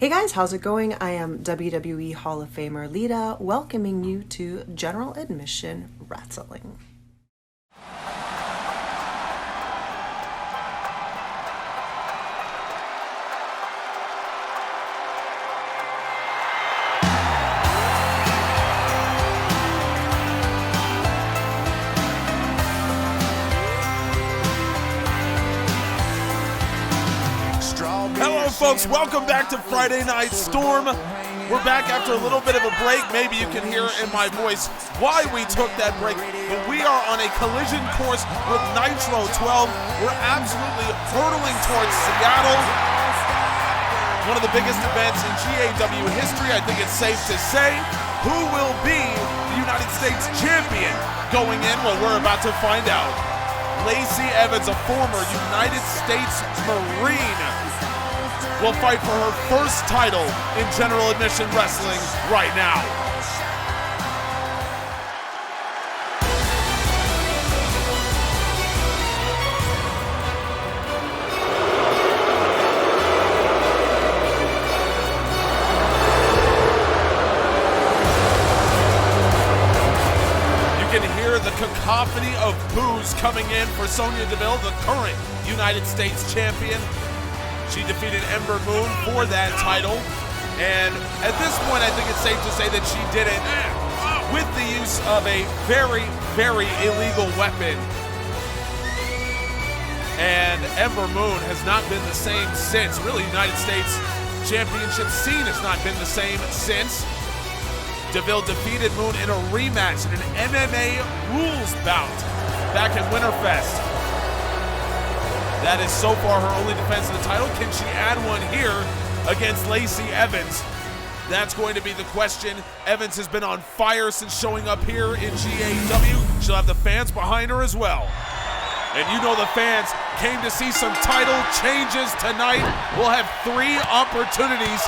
Hey guys, how's it going? I am WWE Hall of Famer Lita, welcoming you to General Admission Wrestling. Hello folks, welcome back to Friday Night Storm. We're back after a little bit of a break. Maybe you can hear in my voice why we took that break. But we are on a collision course with Nitro 12. We're absolutely hurtling towards Seattle. One of the biggest events in GAW history, I think it's safe to say. Who will be the United States champion going in? Well, we're about to find out. Lacey Evans, a former United States Marine, will fight for her first title in General Admission Wrestling right now. You can hear the cacophony of boos coming in for Sonya Deville, the current United States champion. She defeated Ember Moon for that title, and at this point I think it's safe to say that she did it with the use of a very, very illegal weapon. And Ember Moon has not been the same since. Really, United States Championship scene has not been the same since. Deville defeated Moon in a rematch in an MMA rules bout back at Winterfest. That is so far her only defense of the title. Can she add one here against Lacey Evans? That's going to be the question. Evans has been on fire since showing up here in GAW. She'll have the fans behind her as well. And you know the fans came to see some title changes tonight. We'll have 3 opportunities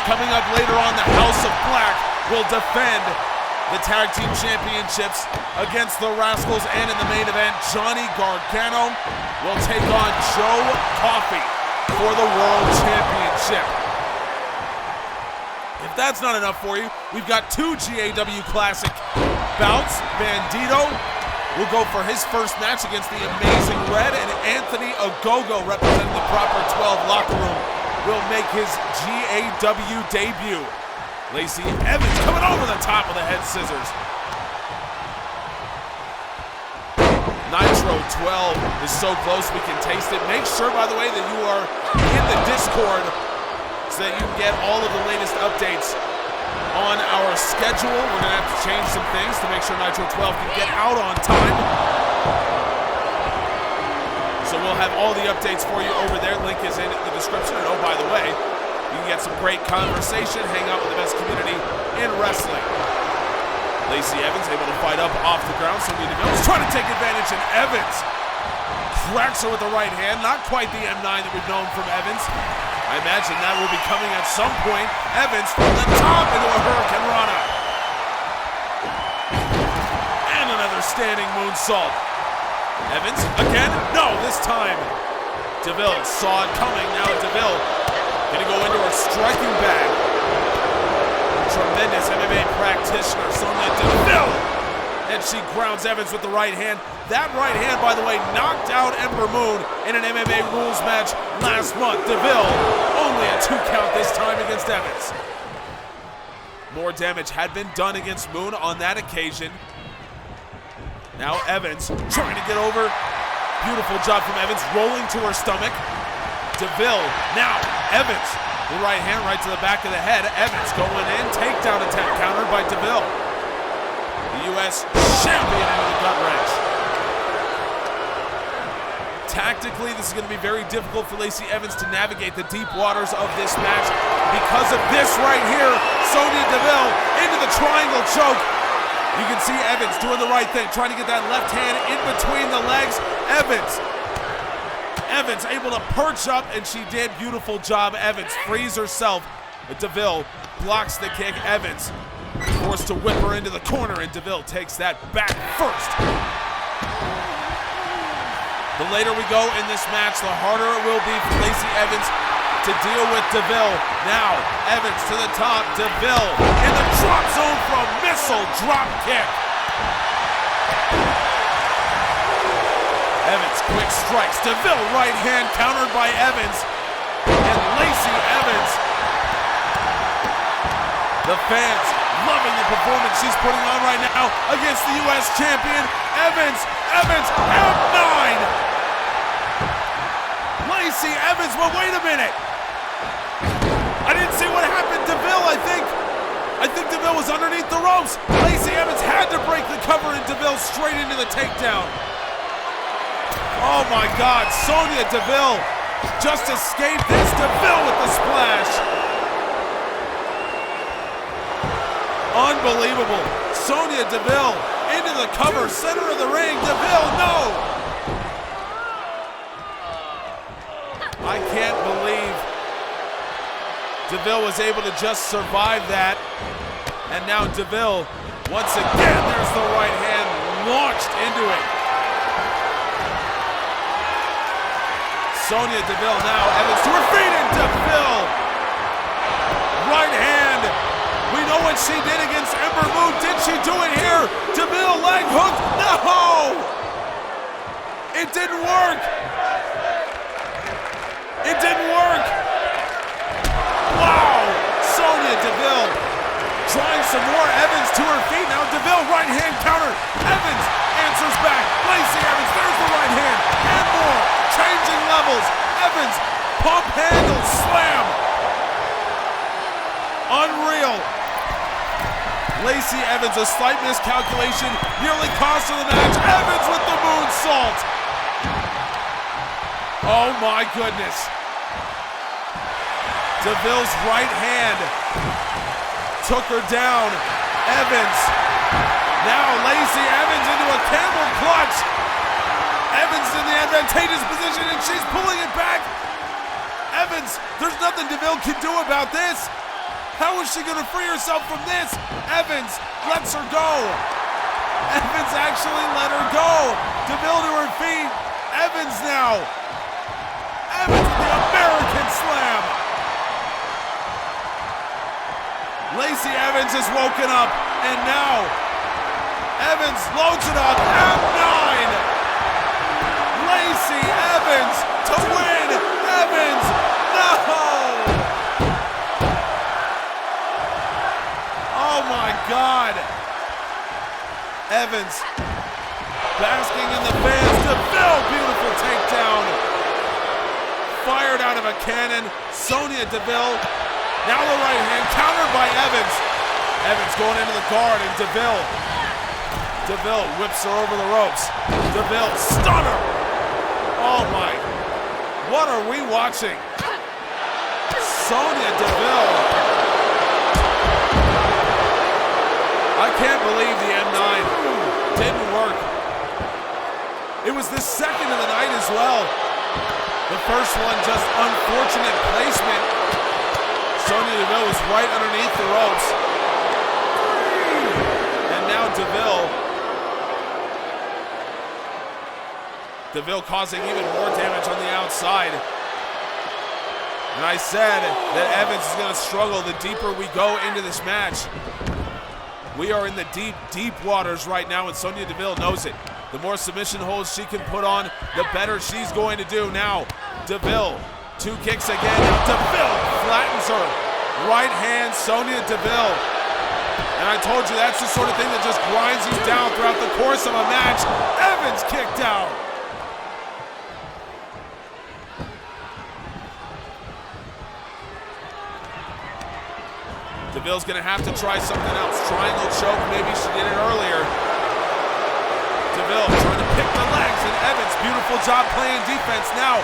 coming up later on. The House of Black will defend the Tag Team Championships against the Rascalz, and in the main event, Johnny Gargano will take on Joe Coffey for the World Championship. If that's not enough for you, we've got 2 GAW Classic bouts. Bandido will go for his first match against the Amazing Red, and Anthony Ogogo, representing the Proper 12 locker room, will make his GAW debut. Lacey Evans coming over the top of the head scissors. Nitro 12 is so close we can taste it. Make sure, by the way, that you are in the Discord so that you can get all of the latest updates on our schedule. We're going to have to change some things to make sure Nitro 12 can get out on time. So we'll have all the updates for you over there. Link is in the description. And oh, by the way, you can get some great conversation, hang out with the best community in wrestling. Lacey Evans able to fight up off the ground. Sonya Deville is trying to take advantage, and Evans cracks her with the right hand. Not quite the M9 that we've known from Evans. I imagine that will be coming at some point. Evans from the top into a Hurricane Rana. And another standing moonsault. Evans again? No, this time Deville saw it coming. Now Deville gonna go into her striking bag. Tremendous MMA practitioner, Sonya Deville. And she grounds Evans with the right hand. That right hand, by the way, knocked out Ember Moon in an MMA rules match last month. Deville, only a 2 count this time against Evans. More damage had been done against Moon on that occasion. Now Evans trying to get over. Beautiful job from Evans, rolling to her stomach. Deville, now Evans, the right hand right to the back of the head. Evans going in, takedown attempt countered by Deville. The U.S. champion into the gut wrench. Tactically, this is going to be very difficult for Lacey Evans to navigate the deep waters of this match because of this right here. Sonya Deville into the triangle choke. You can see Evans doing the right thing, trying to get that left hand in between the legs. Evans able to perch up, and she did. Beautiful job. Evans frees herself. But Deville blocks the kick. Evans forced to whip her into the corner, and Deville takes that back first. The later we go in this match, the harder it will be for Lacey Evans to deal with Deville. Now, Evans to the top, Deville in the drop zone for a missile drop kick. Evans, quick strikes, Deville right hand countered by Evans, and Lacey Evans. The fans loving the performance she's putting on right now against the U.S. champion, Evans, M9! Lacey Evans, but wait a minute! I didn't see what happened. Deville, I think Deville was underneath the ropes. Lacey Evans had to break the cover and Deville straight into the takedown. Oh my God, Sonya Deville just escaped this. Deville with the splash. Unbelievable. Sonya Deville into the cover, center of the ring. Deville, no! I can't believe Deville was able to just survive that. And now Deville, once again, there's the right hand launched into it. Sonya Deville now, Evans to her feet, and Deville. Right hand. We know what she did against Ember Moon. Did she do it here? Deville leg hook. No! It didn't work. It didn't work. Wow! Sonya Deville trying some more. Evans to her feet. Now Deville right hand counter. Evans answers back. Lacey Evans, there's the right hand. And more. Changing levels. Evans, pump handle, slam. Unreal. Lacey Evans, a slight miscalculation, nearly cost her the match. Evans with the moonsault. Oh my goodness. Deville's right hand took her down. Evans. Now Lacey Evans into a camel clutch. Evans in the advantageous position and she's pulling it back. Evans, there's nothing Deville can do about this. How is she going to free herself from this? Evans lets her go. Evans actually let her go. Deville to her feet. Evans now. Evans with the American slam. Lacey Evans has woken up, and now Evans loads it up. M9. Lacey Evans to win. Evans, no. Oh my God. Evans basking in the fans. Deville, beautiful takedown. Fired out of a cannon. Sonya Deville. Now the right hand countered by Evans. Evans going into the guard and Deville whips her over the ropes. Deville, stunner. Oh my. What are we watching? Sonya Deville. I can't believe the M9 didn't work. It was the second of the night as well. The first one just unfortunate placement. Sonya Deville was right underneath the ropes. And now Deville causing even more damage on the outside. And I said that Evans is going to struggle the deeper we go into this match. We are in the deep, deep waters right now, and Sonya Deville knows it. The more submission holds she can put on, the better she's going to do. Now, Deville, 2 kicks again. Deville flattens her. Right hand, Sonya Deville. And I told you that's the sort of thing that just grinds you down throughout the course of a match. Evans kicked out. Deville's gonna have to try something else. Triangle choke, maybe she did it earlier. Deville trying to pick the legs, and Evans, beautiful job playing defense. Now,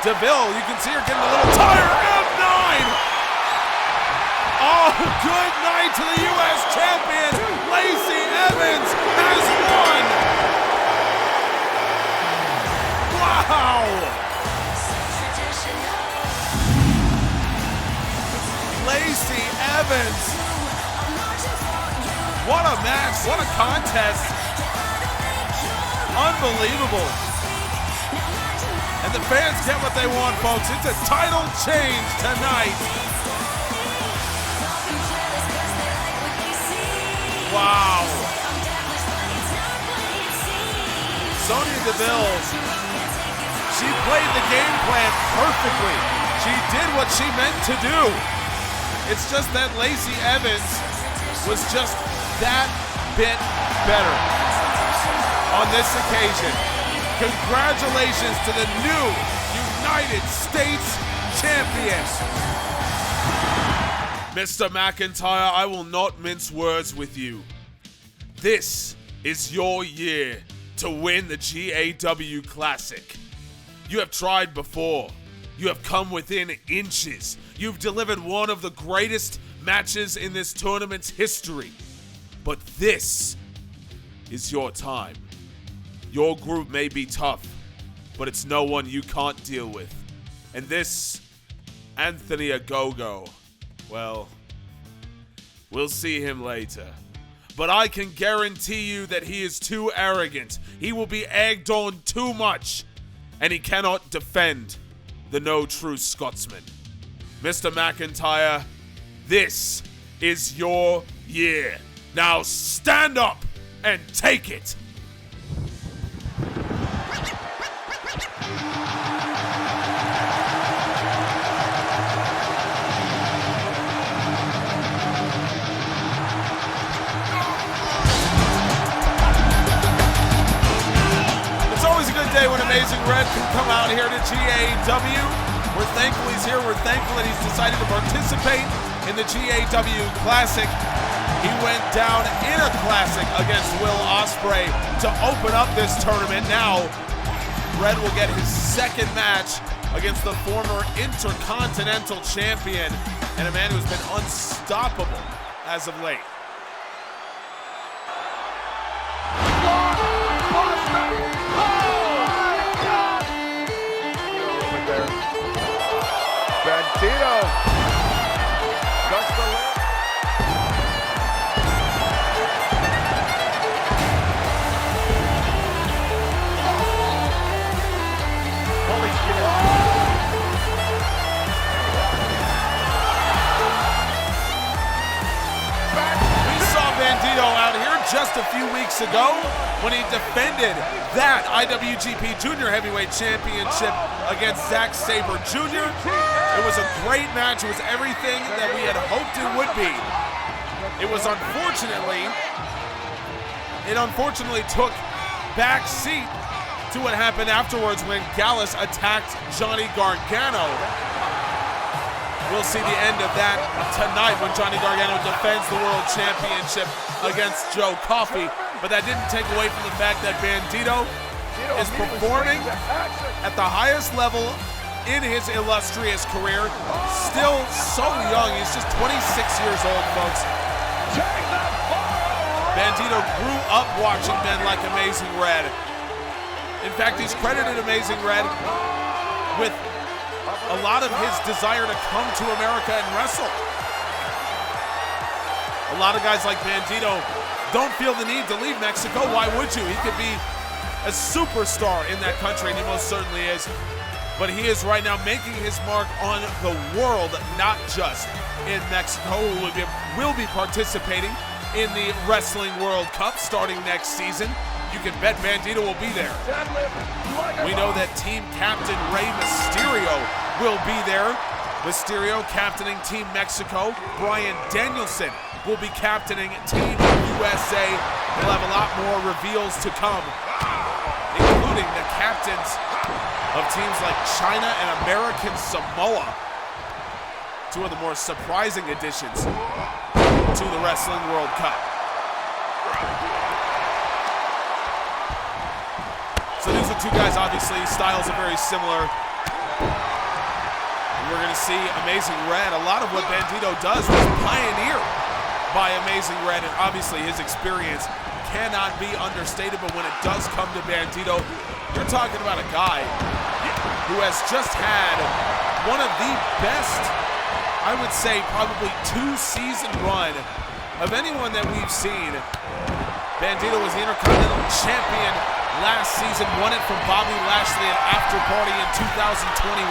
Deville, you can see her getting a little tired. M9! Oh, good night to the U.S. champion. Lacey Evans has won. Wow! Lacey Evans. What a match, what a contest. Unbelievable. And the fans get what they want, folks. It's a title change tonight. Wow. Sonya Deville, she played the game plan perfectly. She did what she meant to do. It's just that Lacey Evans was just that bit better on this occasion. Congratulations to the new United States champion. Mr. McIntyre, I will not mince words with you. This is your year to win the GAW Classic. You have tried before. You have come within inches. You've delivered one of the greatest matches in this tournament's history. But this is your time. Your group may be tough, but it's no one you can't deal with. And this, Anthony Ogogo, well, we'll see him later. But I can guarantee you that he is too arrogant. He will be egged on too much, and he cannot defend the no true Scotsman. Mr. McIntyre, this is your year. Now stand up and take it. When Amazing Red can come out here to GAW. We're thankful he's here. We're thankful that he's decided to participate in the GAW Classic. He went down in a Classic against Will Ospreay to open up this tournament. Now, Red will get his second match against the former Intercontinental Champion and a man who's been unstoppable as of late. Bandido. Just the left. Holy shit. We saw Bandido out here just a few weeks ago when he defended that IWGP Junior Heavyweight Championship against Zack Sabre Jr. It was a great match. It was everything that we had hoped it would be. It unfortunately took back seat to what happened afterwards when Gallus attacked Johnny Gargano. We'll see the end of that tonight when Johnny Gargano defends the World Championship against Joe Coffey. But that didn't take away from the fact that Bandido is performing at the highest level in his illustrious career. Still so young. He's just 26 years old, folks. Bandido grew up watching men like Amazing Red. In fact, he's credited Amazing Red with a lot of his desire to come to America and wrestle. A lot of guys like Bandido don't feel the need to leave Mexico. Why would you? He could be a superstar in that country, and he most certainly is. But he is right now making his mark on the world, not just in Mexico, who will be participating in the Wrestling World Cup starting next season. You can bet Bandido will be there. We know that team captain Rey Mysterio will be there. Mysterio captaining Team Mexico. Bryan Danielson will be captaining Team USA. We'll have a lot more reveals to come, including the captains of teams like China and American Samoa. Two of the more surprising additions to the Wrestling World Cup. So these are two guys, obviously, styles are very similar. And we're gonna see Amazing Red. A lot of what Bandido does was pioneered by Amazing Red, and obviously his experience cannot be understated, but when it does come to Bandido, you're talking about a guy who has just had one of the best, I would say probably 2-season run of anyone that we've seen. Bandido was the Intercontinental Champion last season, won it from Bobby Lashley at After Party in 2021.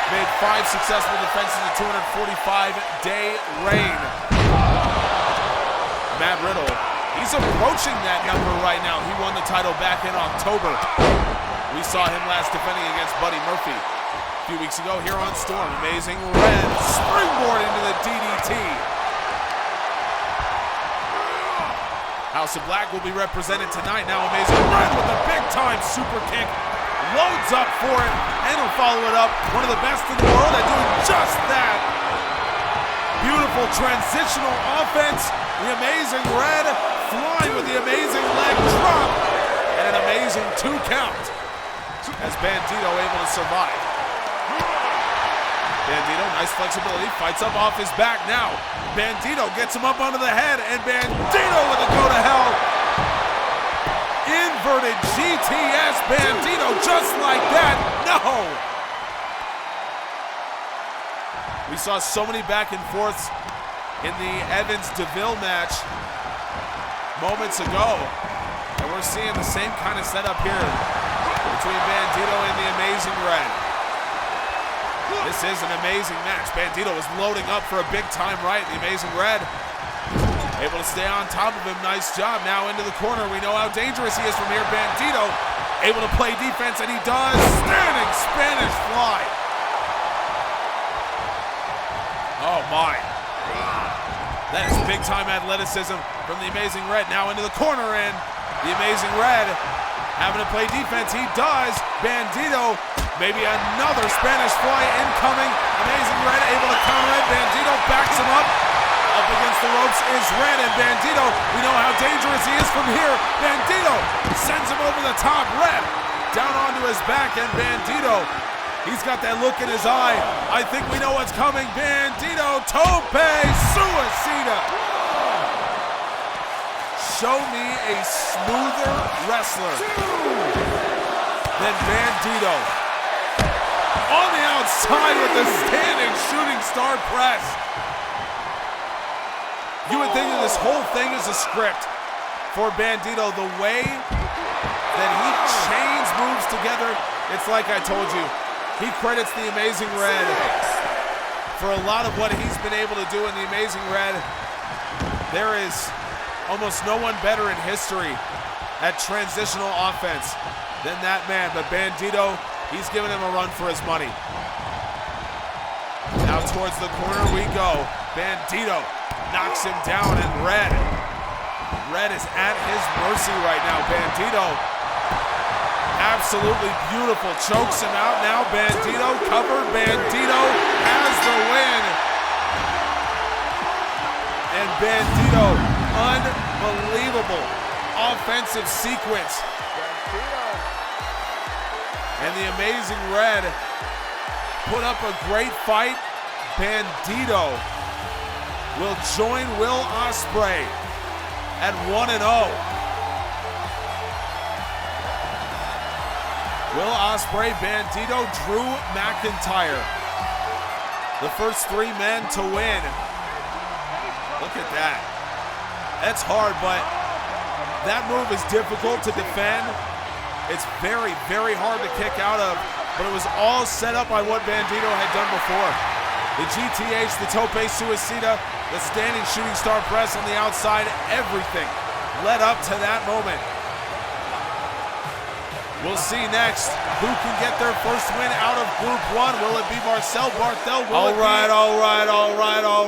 Made 5 successful defenses in a 245-day reign. Matt Riddle, he's approaching that number right now. He won the title back in October. We saw him last defending against Buddy Murphy a few weeks ago here on Storm. Amazing Red, springboard into the DDT. House of Black will be represented tonight. Now Amazing Red with a big-time super kick. Loads up for it, and he'll follow it up. One of the best in the world at doing just that. Beautiful transitional offense. The Amazing Red flying with the amazing leg drop. And an amazing 2 count as Bandido able to survive. Bandido, nice flexibility, fights up off his back now. Bandido gets him up onto the head, and Bandido with a go to hell. Inverted GTS Bandido just like that. No! We saw so many back and forths in the Evans-Deville match moments ago. And we're seeing the same kind of setup here between Bandido and the Amazing Red. This is an amazing match. Bandido was loading up for a big-time right. The Amazing Red able to stay on top of him. Nice job. Now into the corner. We know how dangerous he is from here. Bandido able to play defense, and he does. Standing Spanish fly. Oh, my. That is big-time athleticism from the Amazing Red. Now into the corner, and the Amazing Red having to play defense. He does. Bandido, maybe another Spanish fly incoming. Amazing Red able to counter it. Bandido backs him up. Up against the ropes is Red, and Bandido, we know how dangerous he is from here. Bandido sends him over the top. Red down onto his back, and Bandido, he's got that look in his eye. I think we know what's coming. Bandido, tope suicida. Show me a smoother wrestler than Bandido. On the outside with the standing shooting star press. You would think that this whole thing is a script for Bandido. The way that he chains moves together, it's like I told you. He credits the Amazing Red for a lot of what he's been able to do in the Amazing Red. There is almost no one better in history at transitional offense than that man. But Bandido, he's giving him a run for his money. Now towards the corner we go. Bandido knocks him down, and Red is at his mercy right now. Bandido, absolutely beautiful, chokes him out. Now Bandido covered. Bandido has the win. And Bandido, unbelievable offensive sequence. And the Amazing Red put up a great fight. Bandido will join Will Ospreay at 1-0. Will Ospreay, Bandido, Drew McIntyre. The first 3 men to win. Look at that. That's hard, but that move is difficult to defend. It's very, very hard to kick out of, but it was all set up by what Bandido had done before. The GTH, the tope suicida, the standing shooting star press on the outside, everything led up to that moment. We'll see next who can get their first win out of Group 1. Will it be Marcel, Barthel? All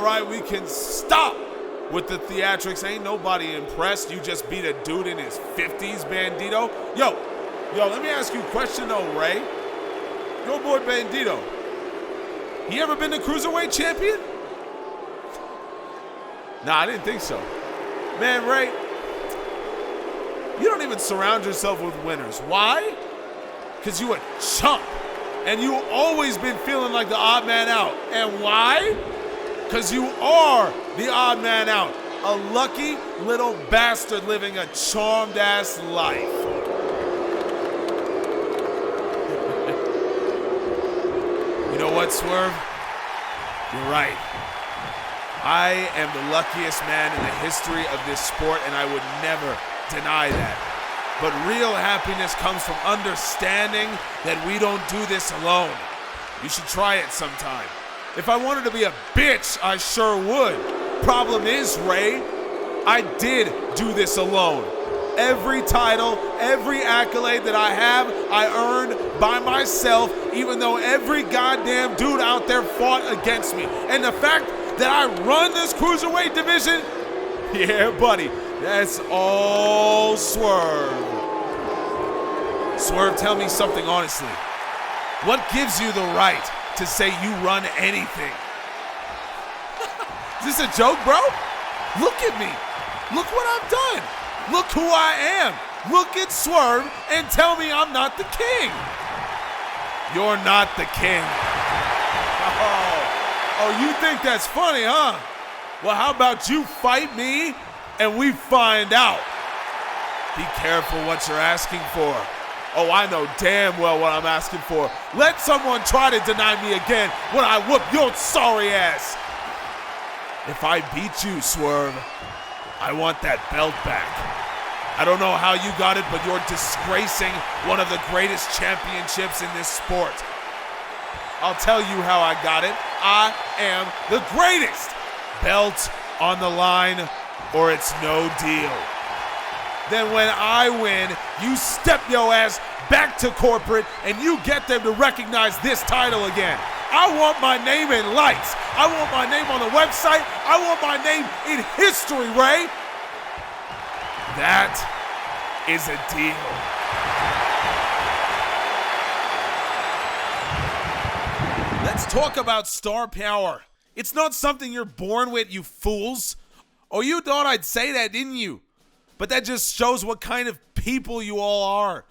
right. We can stop with the theatrics. Ain't nobody impressed. You just beat a dude in his 50s, Bandido. Yo, let me ask you a question though, Ray. Your boy Bandido, he ever been the Cruiserweight champion? Nah, I didn't think so. Man, Ray, you don't even surround yourself with winners. Why? Because you a chump. And you always been feeling like the odd man out. And why? Because you are the odd man out. A lucky little bastard living a charmed ass life. You know what, Swerve? You're right. I am the luckiest man in the history of this sport, and I would never deny that. But real happiness comes from understanding that we don't do this alone. You should try it sometime. If I wanted to be a bitch, I sure would. Problem is, Ray, I did do this alone. Every title, every accolade that I have, I earned by myself, even though every goddamn dude out there fought against me. And the fact that I run this cruiserweight division, yeah, buddy, that's all Swerve. Swerve, tell me something honestly. What gives you the right to say you run anything? Is this a joke, bro? Look at me. Look what I've done. Look who I am. Look at Swerve and tell me I'm not the king. You're not the king. Oh, you think that's funny, huh? Well, how about you fight me and we find out? Be careful what you're asking for. Oh, I know damn well what I'm asking for. Let someone try to deny me again when I whoop your sorry ass. If I beat you, Swerve, I want that belt back. I don't know how you got it, but you're disgracing one of the greatest championships in this sport. I'll tell you how I got it. I am the greatest. Belt on the line, or it's no deal. Then when I win, you step your ass back to corporate and you get them to recognize this title again. I want my name in lights. I want my name on the website. I want my name in history, Ray. That is a deal. Let's talk about star power. It's not something you're born with, you fools. Oh, you thought I'd say that, didn't you? But that just shows what kind of people you all are.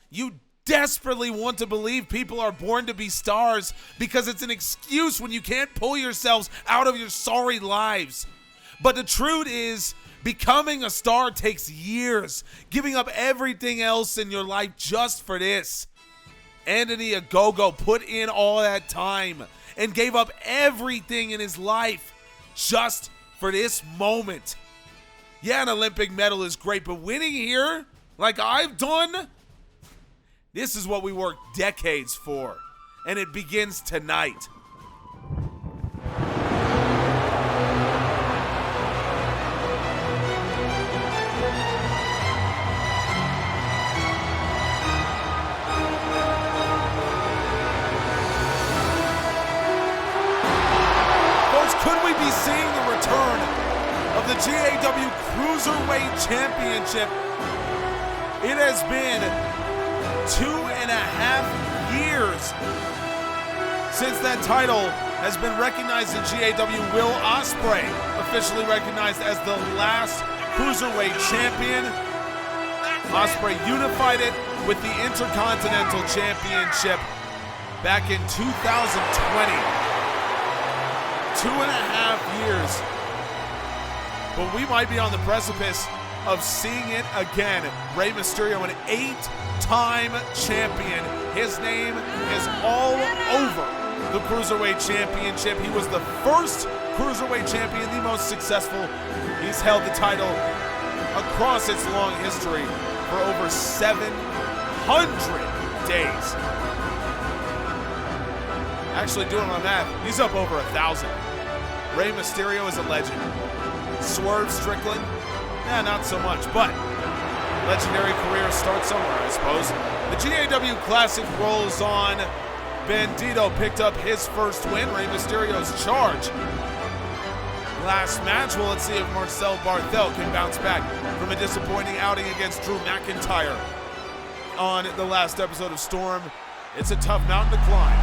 You desperately want to believe people are born to be stars because it's an excuse when you can't pull yourselves out of your sorry lives. But the truth is, becoming a star takes years, giving up everything else in your life just for this. Anthony Ogogo put in all that time and gave up everything in his life just for this moment. Yeah, an Olympic medal is great, but winning here, like I've done, this is what we worked decades for, and it begins tonight. Folks, could we be seeing the return of the GAW Cruiserweight Championship? It has been 2.5 years since that title has been recognized in GAW. Will Ospreay officially recognized as the last Cruiserweight champion. Ospreay unified it with the Intercontinental Championship back in 2020. 2.5 years. But we might be on the precipice of seeing it again. Rey Mysterio, an 8-time champion. His name is all over the Cruiserweight Championship. He was the first Cruiserweight champion, the most successful. He's held the title across its long history for over 700 days. Actually, doing my math, he's up over 1,000. Rey Mysterio is a legend. Swerve Strickland? Not so much, but legendary career starts somewhere, I suppose. The GAW Classic rolls on. Bandido picked up his first win. Rey Mysterio's charge. Last match, well, let's see if Marcel Barthel can bounce back from a disappointing outing against Drew McIntyre on the last episode of Storm. It's a tough mountain to climb.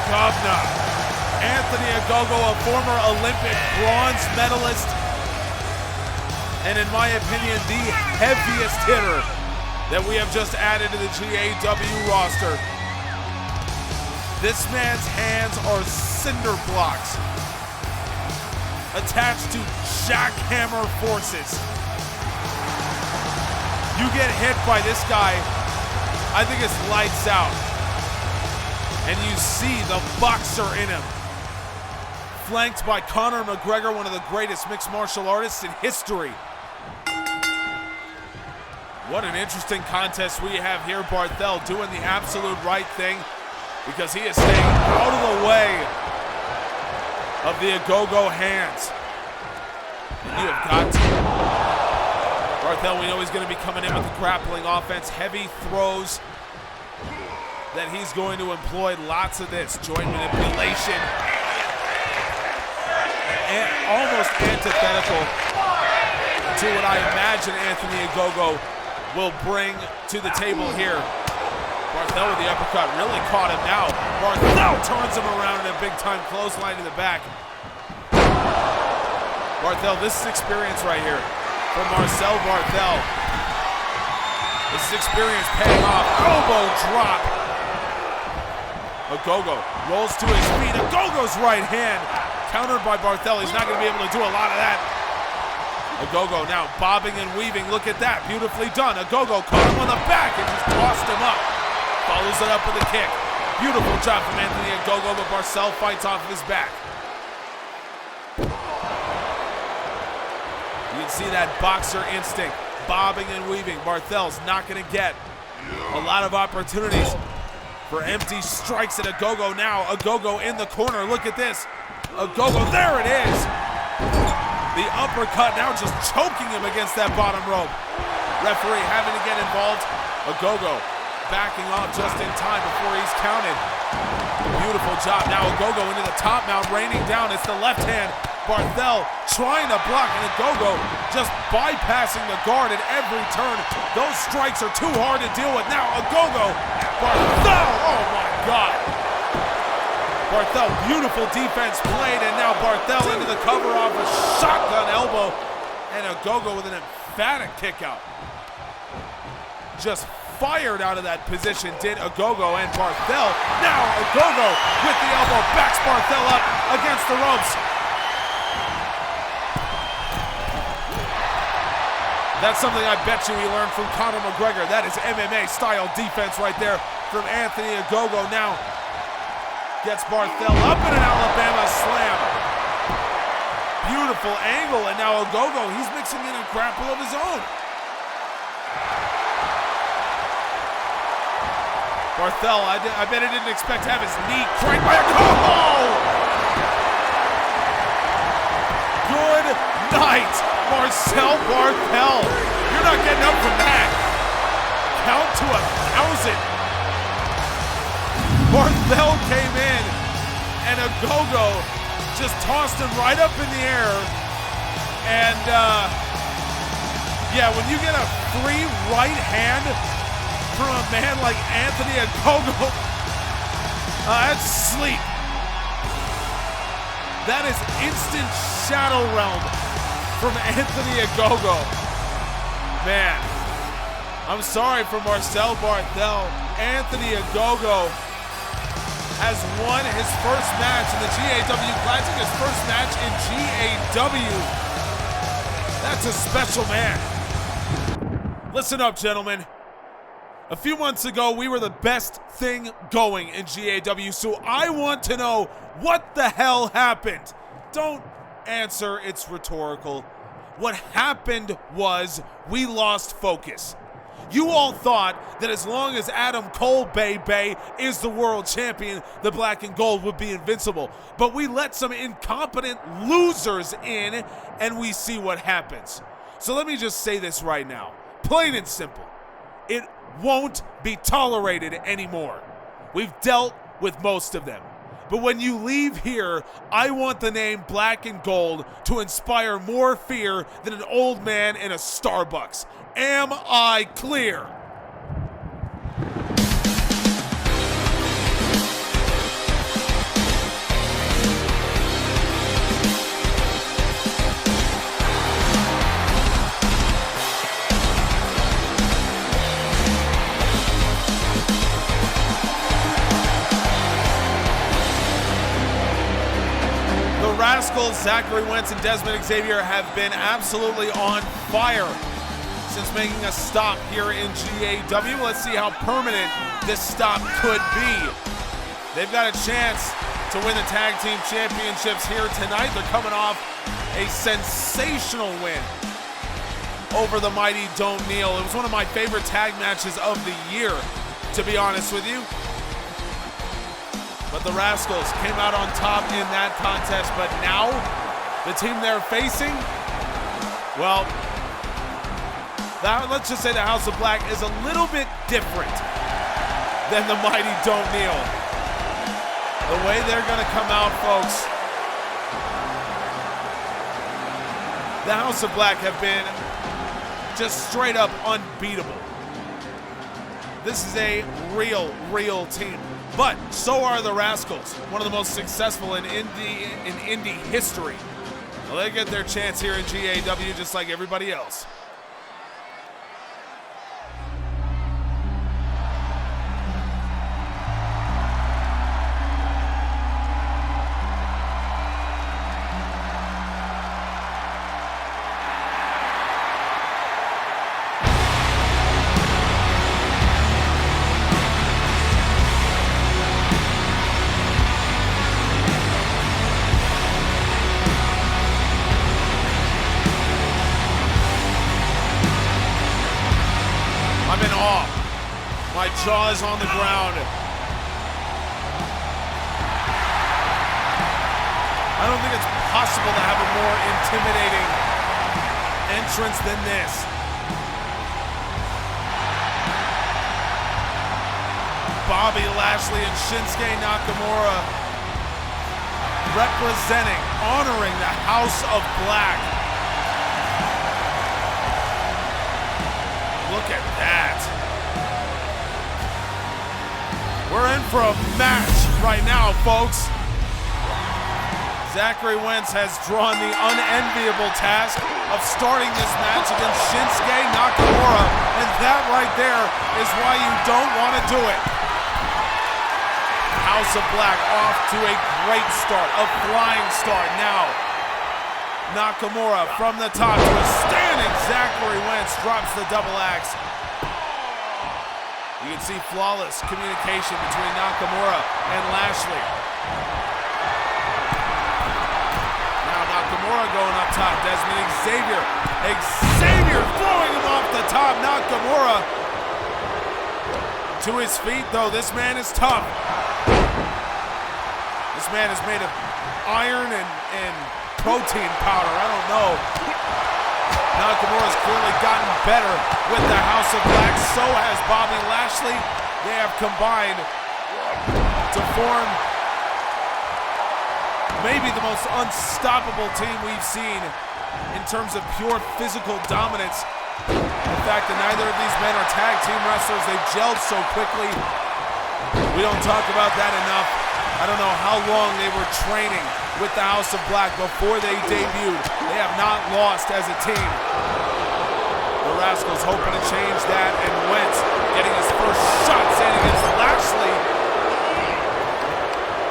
Guv'nor. Anthony Ogogo, a former Olympic bronze medalist, and in my opinion, the heaviest hitter that we have just added to the GAW roster. This man's hands are cinder blocks. attached to jackhammer forces. You get hit by this guy, I think it's lights out. And you see the boxer in him. Flanked by Conor McGregor, one of the greatest mixed martial artists in history. What an interesting contest we have here. Barthel doing the absolute right thing because he is staying out of the way of the Ogogo hands. And you have got to. Barthel, we know he's going to be coming in with the grappling offense, heavy throws that he's going to employ. Lots of this joint manipulation. And almost antithetical to what I imagine Anthony Ogogo will bring to the table here. Barthel with the uppercut really caught him now. Barthel turns him around in a big-time clothesline to the back. Barthel, this is experience right here from Marcel Barthel. This is experience paying off. Elbow drop. Ogogo rolls to his feet. Ogogo's right hand countered by Barthel. He's not going to be able to do a lot of that. Ogogo now bobbing and weaving. Look at that, beautifully done. Ogogo caught him on the back and just tossed him up. Follows it up with a kick. Beautiful job from Anthony Ogogo, but Marcel fights off of his back. You can see that boxer instinct, bobbing and weaving. Barthel's not going to get a lot of opportunities for empty strikes at Ogogo now. Ogogo in the corner, look at this. Ogogo, there it is. The uppercut now just choking him against that bottom rope. Referee having to get involved. Ogogo backing off just in time before he's counted. Beautiful job. Now Ogogo into the top mount, raining down. It's the left hand. Barthel trying to block, and Ogogo just bypassing the guard at every turn. Those strikes are too hard to deal with. Now Ogogo, Barthel, oh my God. Barthel, beautiful defense played, and now Barthel into the cover off a shotgun elbow, and Ogogo with an emphatic kick out. Just fired out of that position did Ogogo, and Barthel, now Ogogo with the elbow, backs Barthel up against the ropes. That's something I bet you we learned from Conor McGregor. That is MMA style defense right there from Anthony Ogogo. Now gets Barthel up in an Alabama slam. Beautiful angle, and now Ogogo, he's mixing in a grapple of his own. Barthel, I bet he didn't expect to have his knee cranked by Ogogo. Good night, Marcel Barthel. You're not getting up from that. Count to 1,000. Barthel came in, and Ogogo just tossed him right up in the air. And yeah, when you get a free right hand from a man like Anthony Ogogo, that's sleep. That is instant Shadow Realm from Anthony Ogogo. Man, I'm sorry for Marcel Barthel. Anthony Ogogo has won his first match in the GAW Classic, his first match in GAW. That's a special man. Listen up, gentlemen. A few months ago, we were the best thing going in GAW, so I want to know what the hell happened. Don't answer, it's rhetorical. What happened was we lost focus. You all thought that as long as Adam Cole Bay is the world champion, the black and gold would be invincible. But we let some incompetent losers in, and we see what happens. So let me just say this right now, plain and simple. It won't be tolerated anymore. We've dealt with most of them. But when you leave here, I want the name Black and Gold to inspire more fear than an old man in a Starbucks. Am I clear? Rascalz, Zachary Wentz, and Desmond Xavier have been absolutely on fire since making a stop here in GAW. Let's see how permanent this stop could be. They've got a chance to win the tag team championships here tonight. They're coming off a sensational win over the mighty Don't Kneel. It was one of my favorite tag matches of the year, to be honest with you. But the Rascalz came out on top in that contest, but now the team they're facing, well, let's just say the House of Black is a little bit different than the mighty Don't Kneel. The way they're gonna come out, folks, the House of Black have been just straight up unbeatable. This is a real team. But so are the Rascalz, one of the most successful in indie history. Well, they get their chance here in GAW just like everybody else. I'm in awe. My jaw is on the ground. I don't think it's possible to have a more intimidating entrance than this. Bobby Lashley and Shinsuke Nakamura representing, honoring the House of Black. Look at that. We're in for a match right now, folks. Zachary Wentz has drawn the unenviable task of starting this match against Shinsuke Nakamura, and that right there is why you don't want to do it. House of Black off to a great start, a flying start now. Nakamura from the top to a standing Zachary Wentz drops the double axe. You can see flawless communication between Nakamura and Lashley. Now Nakamura going up top. Desmond Xavier. Xavier throwing him off the top. Nakamura to his feet, though. This man is tough. This man is made of iron and protein powder. I don't know. Nakamura's clearly gotten better with the House of Black. So has Bobby Lashley. They have combined to form maybe the most unstoppable team we've seen in terms of pure physical dominance. The fact that neither of these men are tag team wrestlers, they've gelled so quickly. We don't talk about that enough. I don't know how long they were training with the House of Black before they debuted. They have not lost as a team. The Rascalz hoping to change that, and Wentz getting his first shots in against Lashley.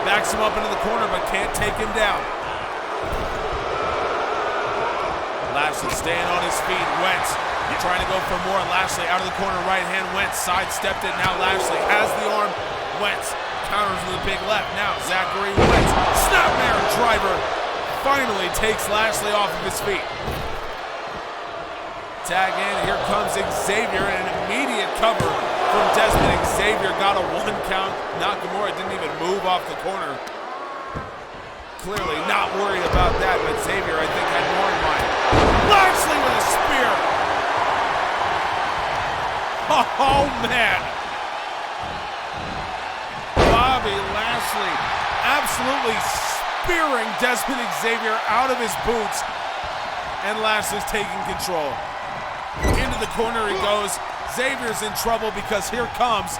Backs him up into the corner, but can't take him down. Lashley staying on his feet. Wentz trying to go for more. Lashley out of the corner, right hand. Wentz sidestepped it. Now Lashley has the arm. Wentz counters with a big left. Now Zachary Wentz, snapmare driver, finally takes Lashley off of his feet. Tag in, here comes Xavier, and an immediate cover from Desmond Xavier. Got a 1 count. Nakamura didn't even move off the corner. Clearly not worried about that, but Xavier, I think, had more in mind. Lashley with a spear. Oh, man. Bobby Lashley absolutely spearing Desmond Xavier out of his boots, and Lashley's taking control. Into the corner he goes. Xavier's in trouble because here comes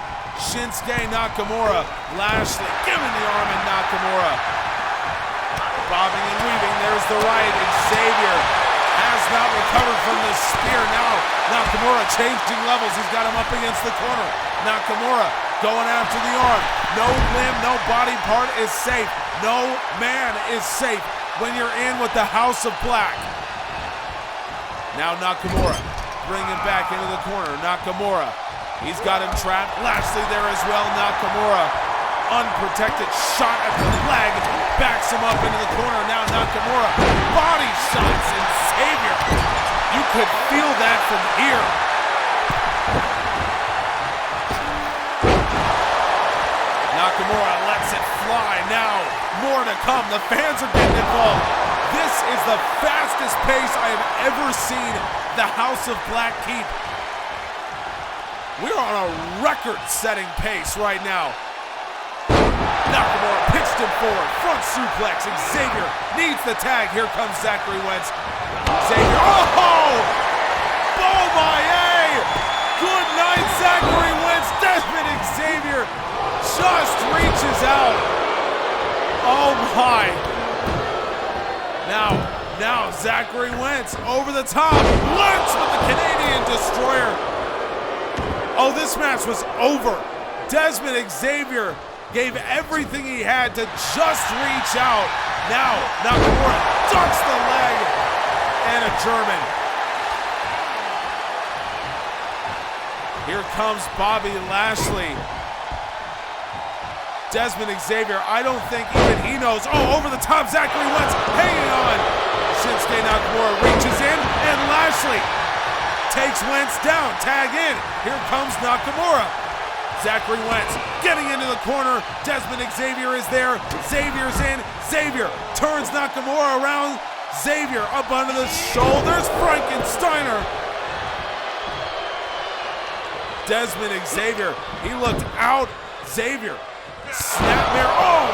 Shinsuke Nakamura. Lashley giving the arm in Nakamura. Bobbing and weaving, there's the right. Xavier has not recovered from this spear. Now Nakamura changing levels. He's got him up against the corner. Nakamura going after the arm. No limb, no body part is safe. No man is safe. when you're in with the House of Black. Now Nakamura bringing back into the corner. Nakamura, he's got him trapped. Lashley there as well. Nakamura, unprotected shot at the leg, backs him up into the corner. Now Nakamura, body shots and Xavier. You could feel that from here. Nakamura lets it fly. Now more to come. The fans are getting involved. This is the fastest pace I have ever seen the House of Black keep. We're on a record-setting pace right now. Nakamura pitched him forward, front suplex. Xavier needs the tag. Here comes Zachary Wentz. Xavier, oh! Bomaye! Good night, Zachary Wentz. Desmond Xavier just reaches out. Oh my. Now Zachary Wentz over the top. Wentz with the Canadian Destroyer. Oh, this match was over. Desmond Xavier gave everything he had to just reach out. Now Nakamura ducks the leg and a German. Here comes Bobby Lashley. Desmond Xavier, I don't think even he knows. Oh, over the top, Zachary Wentz hanging on. Shinsuke Nakamura reaches in, and Lashley takes Wentz down. Tag in. Here comes Nakamura. Zachary Wentz getting into the corner. Desmond Xavier is there. Xavier's in. Xavier turns Nakamura around. Xavier up under the shoulders. Frankensteiner. Desmond Xavier, he looked out. Xavier, snapmare, oh!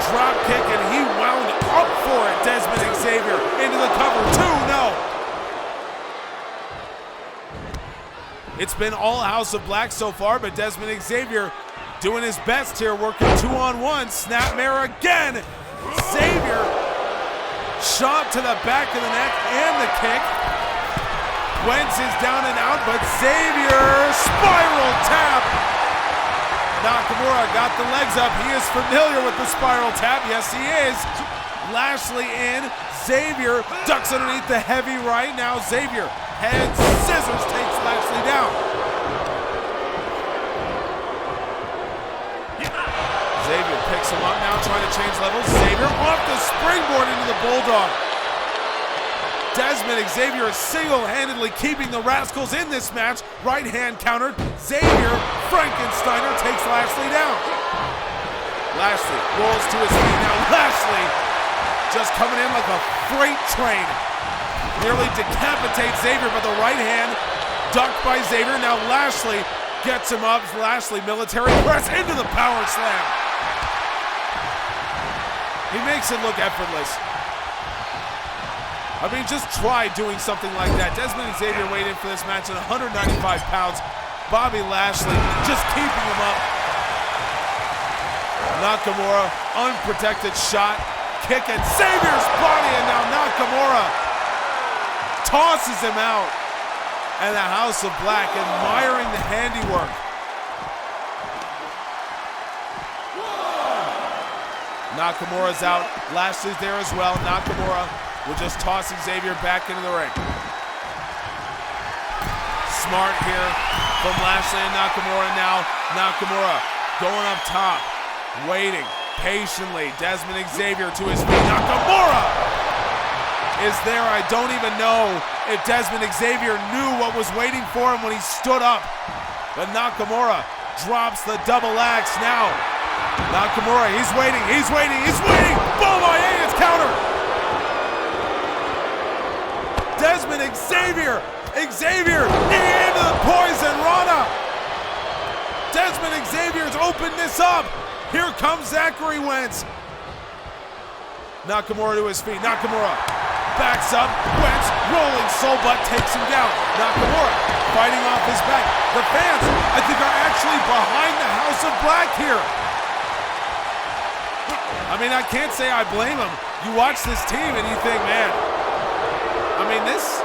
Drop kick, and he wound up for it. Desmond Xavier into the cover, 2-0. It's been all House of Black so far, but Desmond Xavier doing his best here, working 2-on-1. Snapmare again. Xavier, shot to the back of the neck and the kick. Wentz is down and out, but Xavier, spiral tap. Nakamura got the legs up. He is familiar with the spiral tap. Yes, he is. Lashley in. Xavier ducks underneath the heavy right. Now Xavier, head scissors, takes Lashley down. Xavier picks him up now, trying to change levels. Xavier off the springboard into the Bulldog. Desmond Xavier is single-handedly keeping the Rascals in this match. Right hand countered. Xavier, Frankensteiner takes Lashley down. Lashley rolls to his feet now. Lashley just coming in like a freight train. Nearly decapitates Xavier, but the right hand ducked by Xavier. Now Lashley gets him up. Lashley military press into the power slam. He makes it look effortless. I mean, just try doing something like that. Desmond Xavier weighed in for this match at 195 pounds. Bobby Lashley just keeping him up. Nakamura, unprotected shot. Kick at Xavier's body, and now Nakamura tosses him out. And the House of Black admiring the handiwork. Nakamura's out. Lashley's there as well. Nakamura will just toss Xavier back into the ring. Smart here from Lashley and Nakamura now. Nakamura going up top, waiting patiently. Desmond Xavier to his feet. Nakamura is there. I don't even know if Desmond Xavier knew what was waiting for him when he stood up. But Nakamura drops the double axe now. Nakamura, he's waiting. Bomaye is counter. Desmond Xavier knee into the poison Rana. Desmond Xavier's opened this up. Here comes Zachary Wentz. Nakamura to his feet. Nakamura backs up. Wentz rolling soul butt takes him down. Nakamura fighting off his back. The fans, I think, are actually behind the House of Black here. I mean, I can't say I blame him. You watch this team and you think, man, I mean, this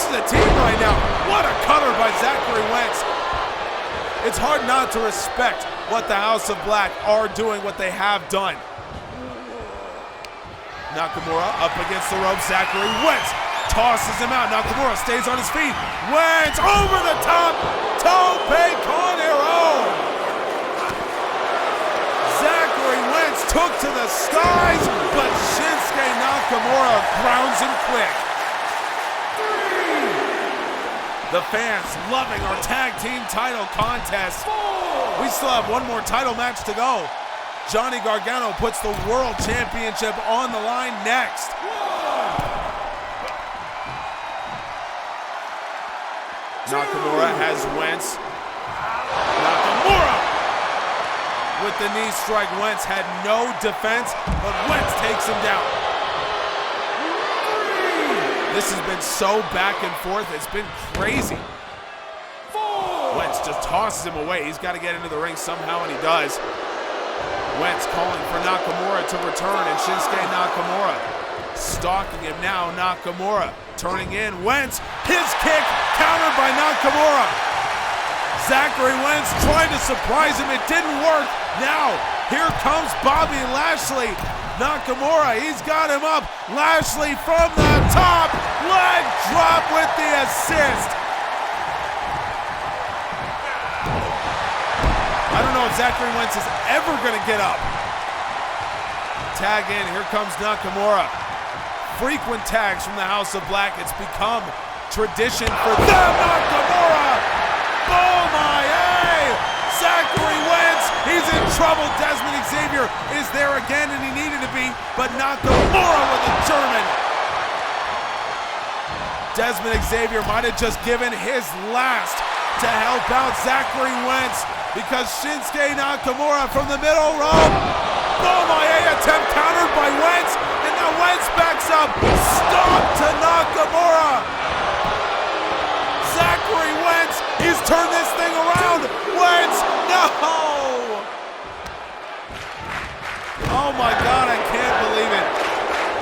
is a team right now. What a cutter by Zachary Wentz. It's hard not to respect what the House of Black are doing, what they have done. Nakamura up against the rope. Zachary Wentz tosses him out. Nakamura stays on his feet. Wentz over the top. Tope con hero. Zachary Wentz took to the skies, but Shinsuke Nakamura grounds him quick. The fans loving our tag team title contest. We still have one more title match to go. Johnny Gargano puts the World Championship on the line next. Nakamura has Wentz. Nakamura with the knee strike. Wentz had no defense, but Wentz takes him down. This has been so back and forth. It's been crazy. Wentz just tosses him away. He's got to get into the ring somehow, and he does. Wentz calling for Nakamura to return, and Shinsuke Nakamura stalking him now. Nakamura turning in. Wentz, his kick countered by Nakamura. Zachary Wentz trying to surprise him. It didn't work. Now, here comes Bobby Lashley. Nakamura, he's got him up. Lashley from the top. Leg drop with the assist. I don't know if Zachary Wentz is ever going to get up. Tag in, here comes Nakamura. Frequent tags from the House of Black. It's become tradition for them. Nakamura! Oh my, hey! Zachary Wentz, he's in trouble. Desmond Xavier is there again, and he needed to be, but Nakamura with a German. Desmond Xavier might have just given his last to help out Zachary Wentz, because Shinsuke Nakamura from the middle rope. Oh my, attempt countered by Wentz, and now Wentz backs up. Stop to Nakamura. Zachary Wentz, he's turned this thing around. Wentz, no! Oh my God, I can't believe it.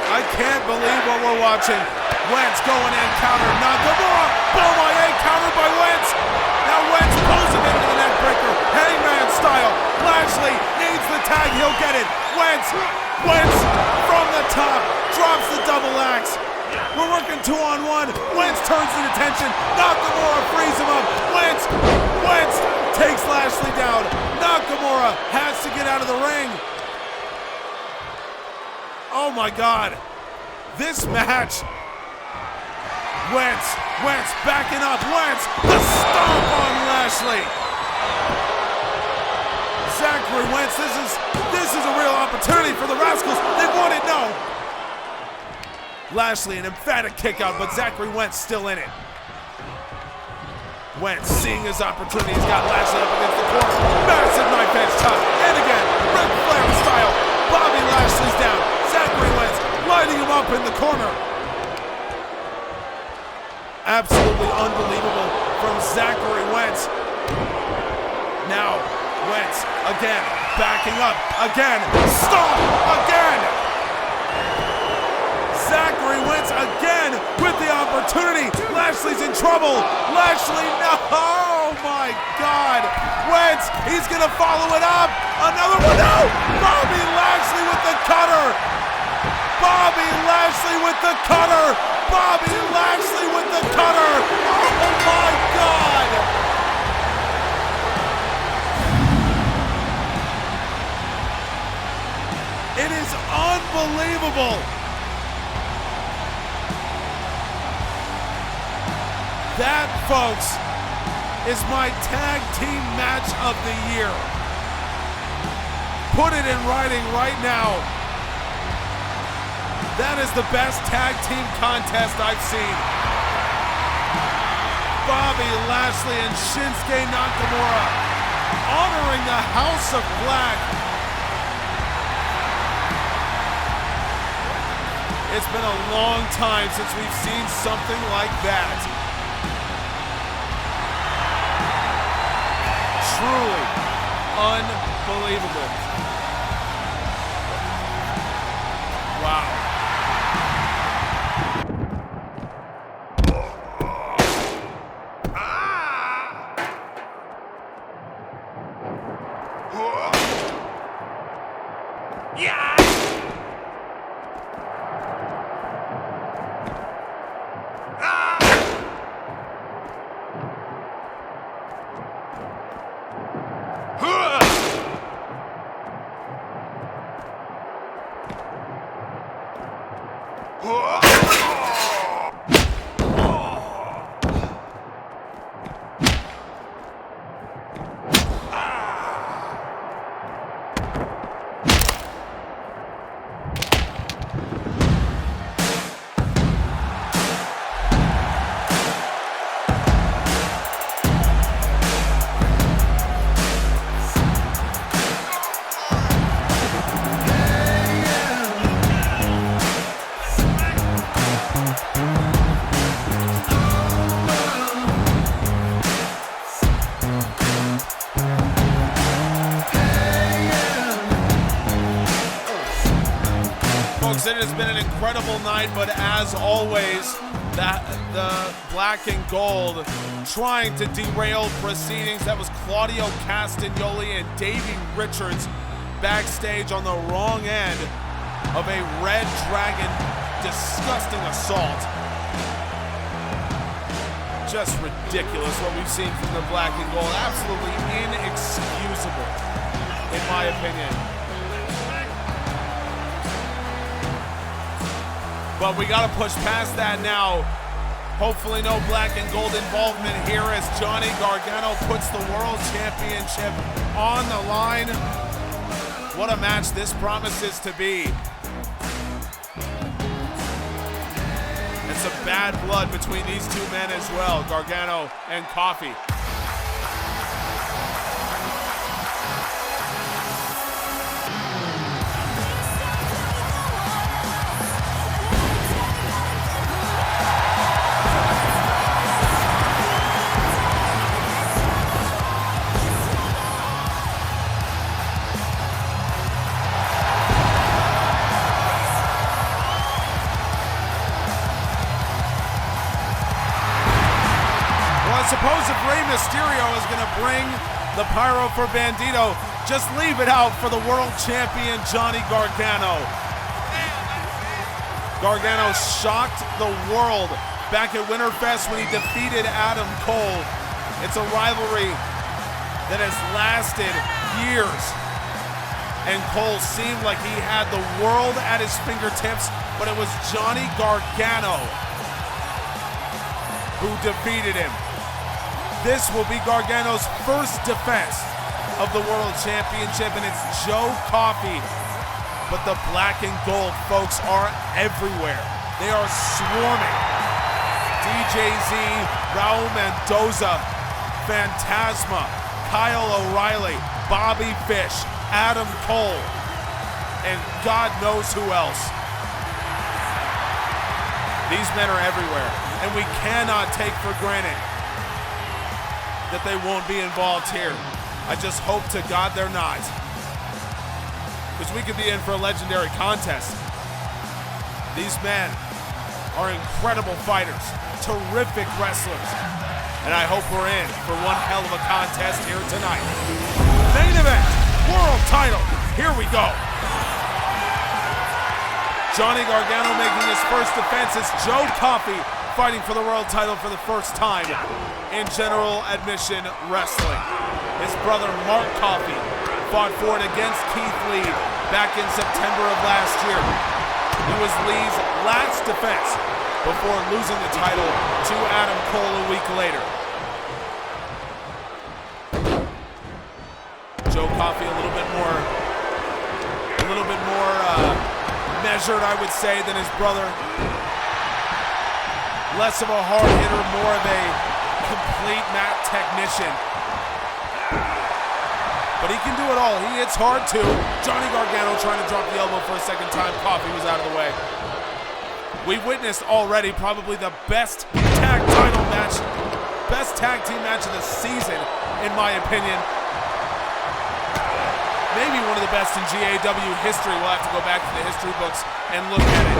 I can't believe what we're watching. Wentz going in, counter, Nakamura. Oh my, countered by Wentz. Now Wentz pulls him into the neck breaker, hangman style. Lashley needs the tag, he'll get it. Wentz from the top, drops the double axe. We're working 2-on-1. Wentz turns the attention. Nakamura frees him up. Wentz takes Lashley down. Nakamura has to get out of the ring. Oh my God. This match. Wentz backing up. Wentz, the stomp on Lashley. Zachary Wentz, this is a real opportunity for the Rascalz. They want it, no. Lashley, an emphatic kick out, but Zachary Wentz still in it. Wentz seeing his opportunity. He's got Lashley up against the corner. Massive knife edge top. And again, Ric Flair style. Bobby Lashley's down. Zachary Wentz lighting him up in the corner. Absolutely unbelievable from Zachary Wentz. Now, Wentz again, backing up, again, stop, again! Zachary Wentz again with the opportunity. Lashley's in trouble. Lashley, no, oh my God. Wentz, he's gonna follow it up. Another one, no! Bobby Lashley with the cutter. Bobby Lashley with the cutter. Bobby Lashley with the cutter. Oh my God. It is unbelievable. That, folks, is my tag team match of the year. Put it in writing right now. That is the best tag team contest I've seen. Bobby Lashley and Shinsuke Nakamura honoring the House of Black. It's been a long time since we've seen something like that. Truly unbelievable. Wow. Fellas, it has been an incredible night, but as always, the black and gold trying to derail proceedings. That was Claudio Castagnoli and Davey Richards backstage on the wrong end of a Red Dragon disgusting assault. Just ridiculous what we've seen from the black and gold. Absolutely inexcusable, in my opinion. But we got to push past that now. Hopefully no black and gold involvement here as Johnny Gargano puts the World Championship on the line. What a match this promises to be. And some bad blood between these two men as well, Gargano and Coffey. I suppose if Rey Mysterio is going to bring the pyro for Bandido, just leave it out for the world champion Johnny Gargano. Gargano shocked the world back at Winterfest when he defeated Adam Cole. It's a rivalry that has lasted years, and Cole seemed like he had the world at his fingertips, but it was Johnny Gargano who defeated him. This will be Gargano's first defense of the World Championship, and it's Joe Coffey. But the black and gold folks are everywhere. They are swarming. DJZ, Raul Mendoza, Phantasma, Kyle O'Reilly, Bobby Fish, Adam Cole, and God knows who else. These men are everywhere, and we cannot take for granted that they won't be involved here. I just hope to God they're not, because we could be in for a legendary contest. These men are incredible fighters, terrific wrestlers, and I hope we're in for one hell of a contest here tonight. Main event, world title, here we go. Johnny Gargano making his first defense as Joe Coffey fighting for the world title for the first time in general admission wrestling. His brother Mark Coffey fought for it against Keith Lee back in September of last year. He was Lee's last defense before losing the title to Adam Cole a week later. Joe Coffey a little bit more measured, I would say, than his brother. Less of a hard hitter, more of a complete mat technician. But he can do it all. He hits hard too. Johnny Gargano trying to drop the elbow for a second time. Coffey was out of the way. We witnessed already probably the best tag title match, best tag team match of the season, in my opinion. Maybe one of the best in GAW history. We'll have to go back to the history books and look at it.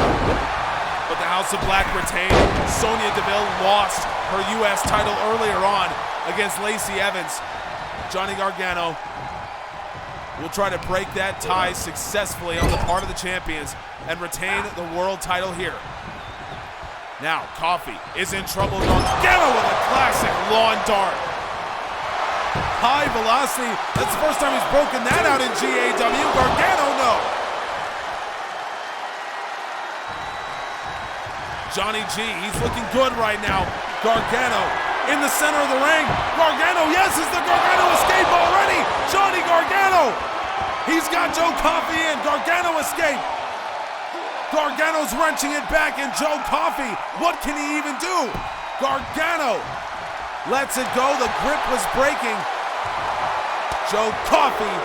But the House of Black retained. Sonya Deville lost her U.S. title earlier on against Lacey Evans. Johnny Gargano will try to break that tie successfully on the part of the champions and retain the world title here. Now, Coffey is in trouble. Gargano with a classic lawn dart. High velocity. That's the first time he's broken that out in GAW. Gargano, no. Johnny G, he's looking good right now. Gargano in the center of the ring. Gargano, yes, is the Gargano escape already? Johnny Gargano, he's got Joe Coffey in. Gargano escape. Gargano's wrenching it back, and Joe Coffey, what can he even do? Gargano lets it go. The grip was breaking. Joe Coffey,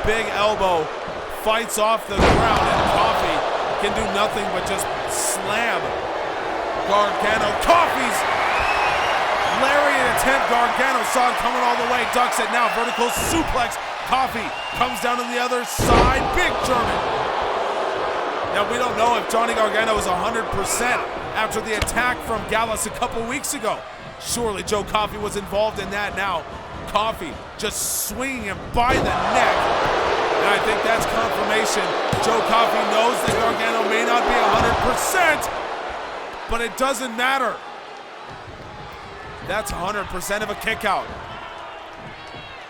big elbow, fights off the ground, and Coffey can do nothing but just slam Gargano. Coffey's lariat attempt. Gargano saw it coming all the way, ducks it now. Vertical suplex. Coffey comes down on the other side. Big German. Now, we don't know if Johnny Gargano is 100% after the attack from Gallus a couple weeks ago. Surely Joe Coffey was involved in that. Now, Coffey just swinging him by the neck. And I think that's confirmation. Joe Coffey knows that Gargano may not be 100%, but it doesn't matter. That's 100% of a kick out.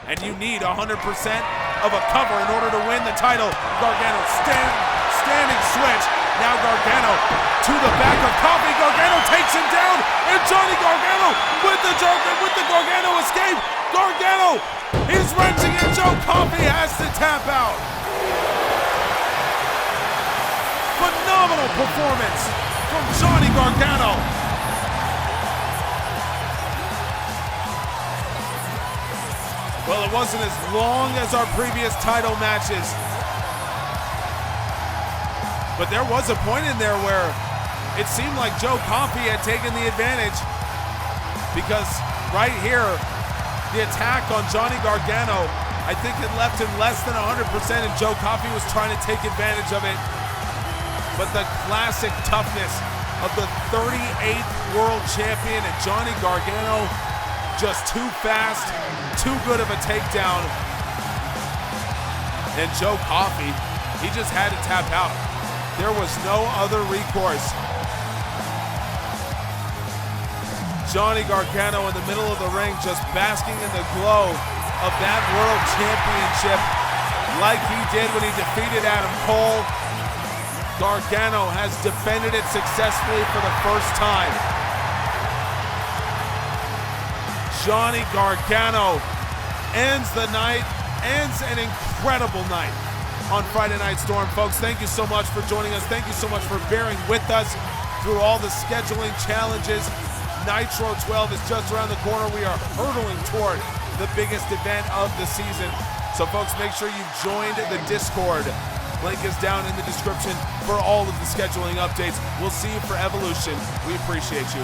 And you need 100% of a cover in order to win the title. Gargano standing switch. Now Gargano to the back of Coffey. Gargano takes him down, and Johnny Gargano with the Gargano escape. Gargano is wrenching, and Joe Coffey has to tap out. Phenomenal performance from Johnny Gargano. Well, it wasn't as long as our previous title matches, but there was a point in there where it seemed like Joe Coffey had taken the advantage, because right here, the attack on Johnny Gargano, I think it left him less than 100%, and Joe Coffey was trying to take advantage of it. But the classic toughness of the 38th world champion and Johnny Gargano, just too fast, too good of a takedown. And Joe Coffey, he just had to tap out. There was no other recourse. Johnny Gargano in the middle of the ring, just basking in the glow of that world championship like he did when he defeated Adam Cole. Gargano has defended it successfully for the first time. Johnny Gargano ends the night, ends an incredible night on Friday Night Storm. Folks, thank you so much for joining us. Thank you so much for bearing with us through all the scheduling challenges. Nitro 12 is just around the corner. We are hurtling toward the biggest event of the season. So folks, make sure you've joined the Discord. Link is down in the description for all of the scheduling updates. We'll see you for Evolution. We appreciate you.